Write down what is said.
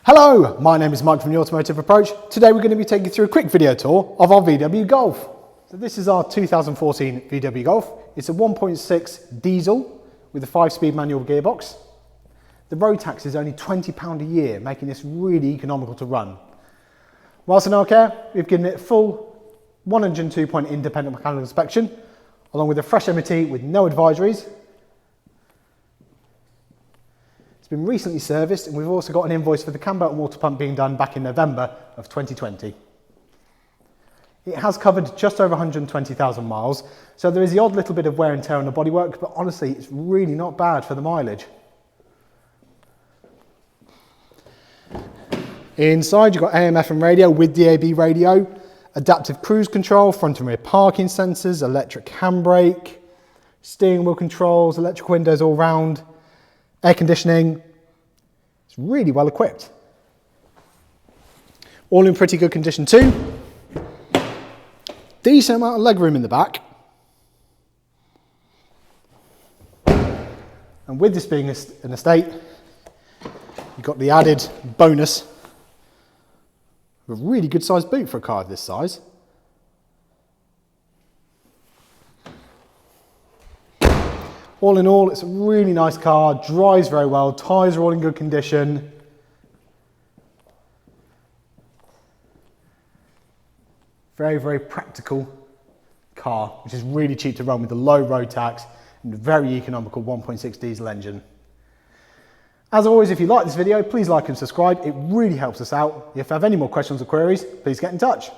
Hello, my name is Mike from the Automotive Approach. Today we're going to be taking you through a quick video tour of our VW Golf. So this is our 2014 VW Golf. It's a 1.6 diesel with a 5-speed manual gearbox. The road tax is only £20 a year, making this really economical to run. Whilst in our care, we've given it a full 102-point independent mechanical inspection, along with a fresh MOT with no advisories. Been recently serviced, and we've also got an invoice for the cambelt water pump being done back in November of 2020. It has covered just over 120,000 miles, so there is the odd little bit of wear and tear on the bodywork, but honestly it's really not bad for the mileage. Inside you've got AM/FM radio with DAB radio, adaptive cruise control, front and rear parking sensors, electric handbrake, steering wheel controls, electric windows all round, air conditioning. It's really well equipped. All in pretty good condition too. Decent amount of legroom in the back. And with this being an estate, you've got the added bonus of a really good sized boot for a car of this size. All in all, it's a really nice car, drives very well, tyres are all in good condition. Very, very practical car, which is really cheap to run with a low road tax and a very economical 1.6 diesel engine. As always, if you like this video, please like and subscribe. It really helps us out. If you have any more questions or queries, please get in touch.